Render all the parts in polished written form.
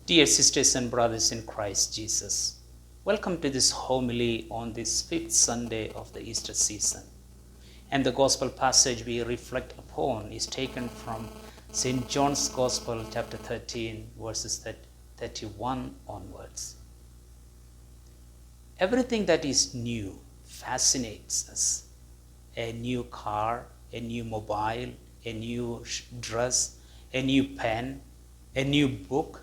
Dear sisters and brothers in Christ Jesus, welcome to this homily on this fifth Sunday of the Easter season. And the Gospel passage we reflect upon is taken from St. John's Gospel, chapter 13, verses 31 onwards. Everything that is new fascinates us. A new car, a new mobile, a new dress, a new pen, a new book.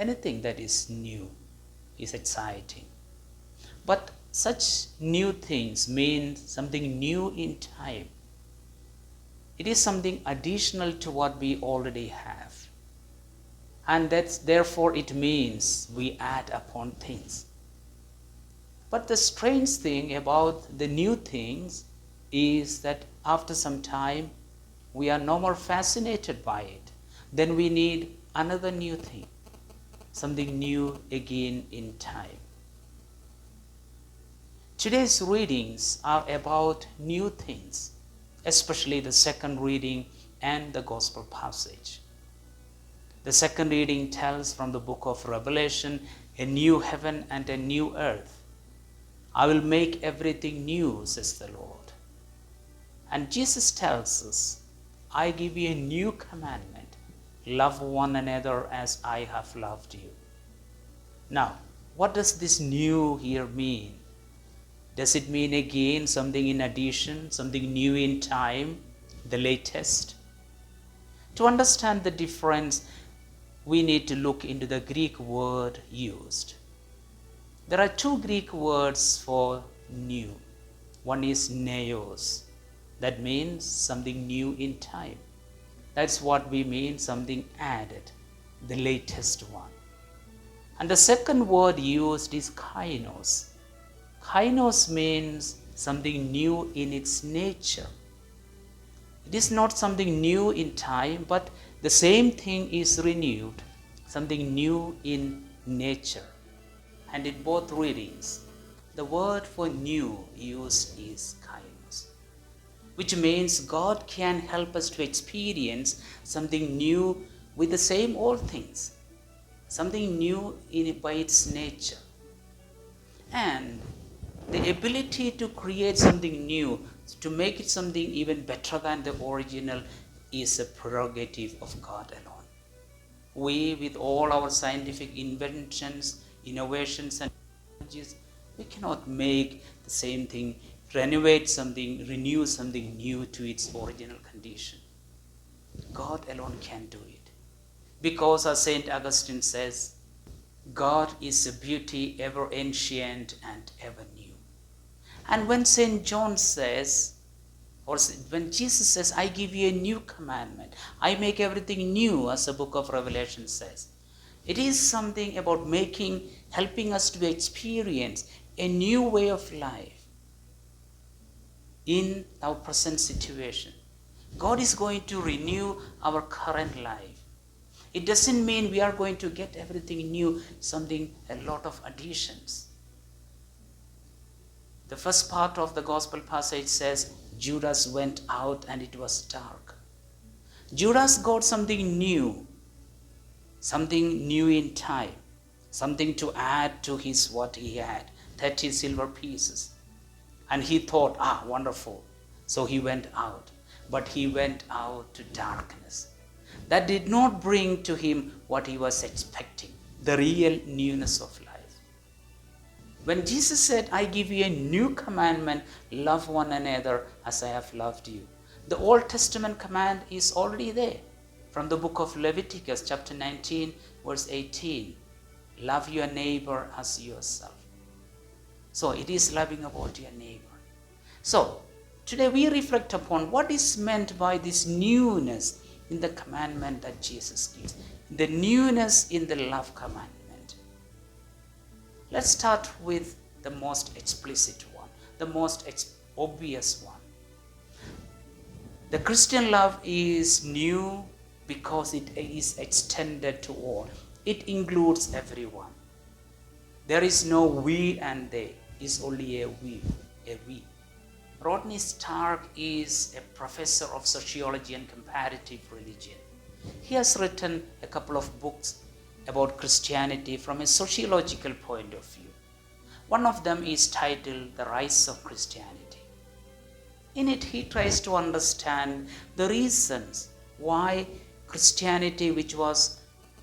Anything that is new is exciting. But such new things mean something new in time. It is something additional to what we already have. And therefore it means we add upon things. But the strange thing about the new things is that after some time we are no more fascinated by it. Then we need another new thing. Something new again in time. Today's readings are about new things, especially the second reading and the Gospel passage. The second reading tells from the book of Revelation, a new heaven and a new earth. I will make everything new, says the Lord. And Jesus tells us, I give you a new commandment. Love one another as I have loved you. Now, what does this new here mean? Does it mean again something in addition, something new in time, the latest? To understand the difference, we need to look into the Greek word used. There are two Greek words for new. One is neos. That means something new in time. That's what we mean, something added, the latest one. And the second word used is kainos. Kainos means something new in its nature. It is not something new in time, but the same thing is renewed, something new in nature. And in both readings, the word for new used is kainos, which means God can help us to experience something new with the same old things, something new by its nature. And the ability to create something new, to make it something even better than the original, is a prerogative of God alone. We, with all our scientific inventions, innovations, and technologies, we cannot make the same thing, renovate something, renew something new to its original condition. God alone can do it. Because as St. Augustine says, God is a beauty ever ancient and ever new. And when St. John says, or when Jesus says, I give you a new commandment, I make everything new, as the book of Revelation says, it is something about helping us to experience a new way of life in our present situation. God is going to renew our current life. It doesn't mean we are going to get everything new, a lot of additions. The first part of the Gospel passage says, Judas went out and it was dark. Judas got something new in time, something to add to what he had, 30 silver pieces. And he thought, wonderful. So he went out. But he went out to darkness. That did not bring to him what he was expecting, the real newness of life. When Jesus said, I give you a new commandment, love one another as I have loved you, the Old Testament command is already there. From the book of Leviticus, chapter 19, verse 18, love your neighbor as yourself. So it is loving about your neighbor. So today we reflect upon what is meant by this newness in the commandment that Jesus gives, the newness in the love commandment. Let's start with the most explicit one, the most obvious one. The Christian love is new because it is extended to all. It includes everyone. There is no we and they. It's only a we. Rodney Stark is a professor of sociology and comparative religion. He has written a couple of books about Christianity from a sociological point of view. One of them is titled The Rise of Christianity. In it, he tries to understand the reasons why Christianity, which was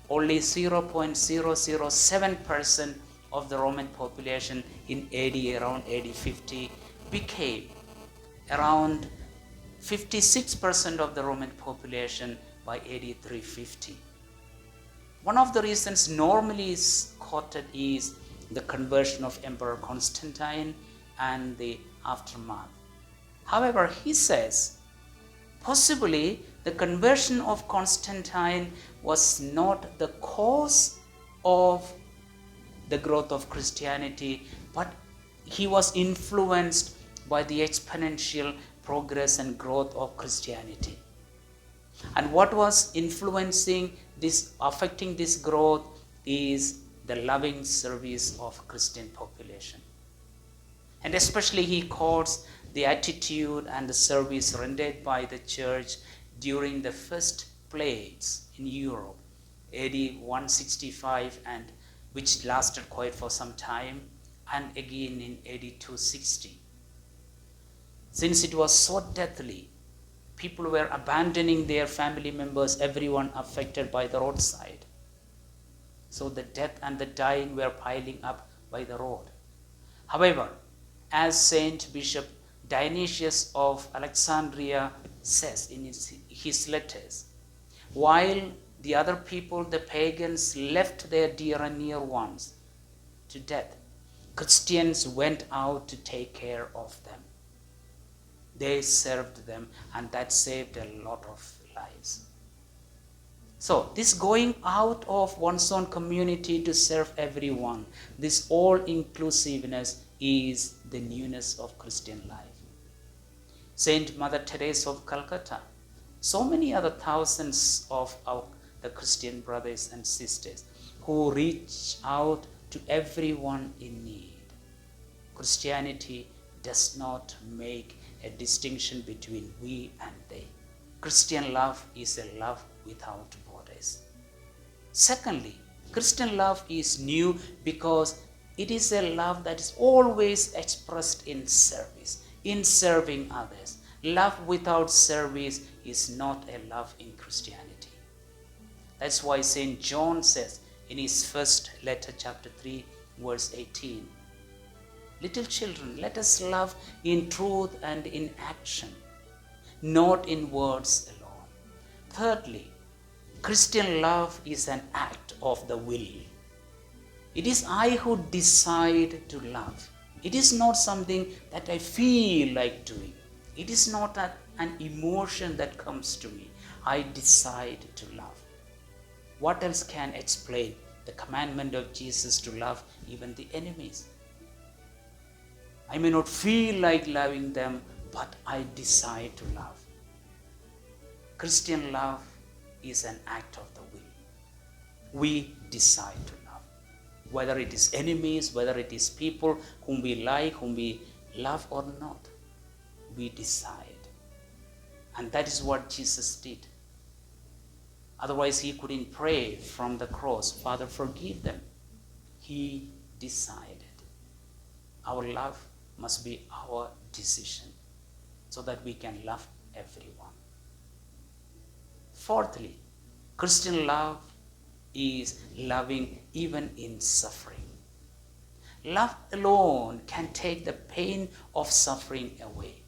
only 0.007% of the Roman population in AD, around AD 50, became around 56% of the Roman population by AD 350. One of the reasons normally is quoted is the conversion of Emperor Constantine and the aftermath. However, he says, possibly the conversion of Constantine was not the cause of the growth of Christianity, but he was influenced by the exponential progress and growth of Christianity. And what was influencing this, affecting this growth, is the loving service of Christian population. And especially he quotes the attitude and the service rendered by the church during the first plagues in Europe, AD 165, and which lasted quite for some time, and again in AD 260. Since it was so deathly, people were abandoning their family members, everyone affected by the roadside. So the death and the dying were piling up by the road. However, as Saint Bishop Dionysius of Alexandria says in his letters, while the other people, the pagans, left their dear and near ones to death, Christians went out to take care of them. They served them, and that saved a lot of lives. So this going out of one's own community to serve everyone, this all-inclusiveness is the newness of Christian life. Saint Mother Teresa of Calcutta, so many other thousands of the Christian brothers and sisters who reach out to everyone in need. Christianity does not make a distinction between we and they. Christian love is a love without borders. Secondly, Christian love is new because it is a love that is always expressed in service, in serving others. Love without service is not a love in Christianity. That's why St. John says in his first letter, chapter 3, verse 18, little children, let us love in truth and in action, not in words alone. Thirdly, Christian love is an act of the will. It is I who decide to love. It is not something that I feel like doing. It is not an emotion that comes to me. I decide to love. What else can explain the commandment of Jesus to love even the enemies? I may not feel like loving them, but I decide to love. Christian love is an act of the will. We decide to love. Whether it is enemies, whether it is people whom we like, whom we love or not, we decide. And that is what Jesus did. Otherwise, he couldn't pray from the cross, Father, forgive them. He decided. Our love must be our decision so that we can love everyone. Fourthly, Christian love is loving even in suffering. Love alone can take the pain of suffering away.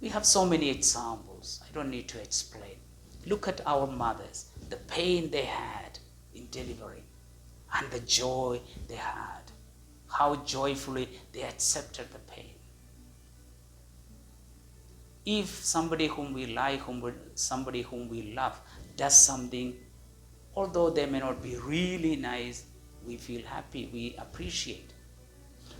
We have so many examples. I don't need to explain. Look at our mothers, the pain they had in delivering and the joy they had, how joyfully they accepted the pain. If somebody whom we like, somebody whom we love does something, although they may not be really nice, we feel happy, we appreciate.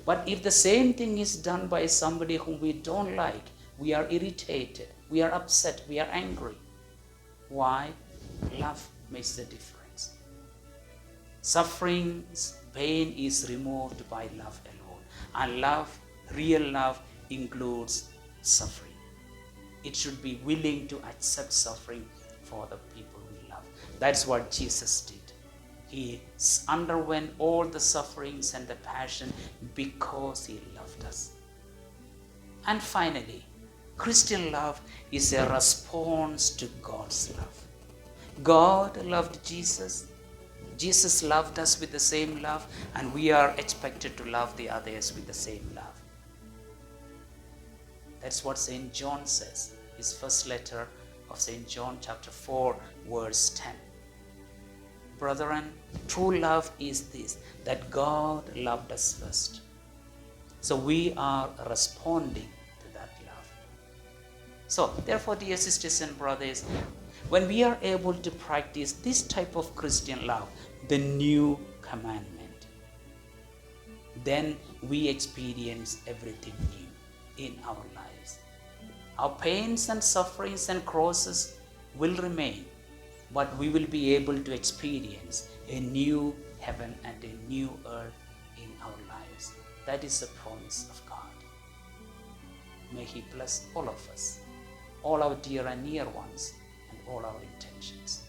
But if the same thing is done by somebody whom we don't like, we are irritated, we are upset, we are angry. Why? Love makes the difference. Suffering's pain is removed by love alone. And love, real love, includes suffering. It should be willing to accept suffering for the people we love. That's what Jesus did. He underwent all the sufferings and the passion because he loved us. And finally, Christian love is a response to God's love. God loved Jesus. Jesus loved us with the same love, and we are expected to love the others with the same love. That's what St. John says, his first letter of St. John chapter 4, verse 10. Brethren, true love is this, that God loved us first. So we are responding to that love. So therefore, dear sisters and brothers, when we are able to practice this type of Christian love, the new commandment, then we experience everything new in our lives. Our pains and sufferings and crosses will remain, but we will be able to experience a new heaven and a new earth in our lives. That is the promise of God. May He bless all of us, all our dear and near ones, and all our intentions.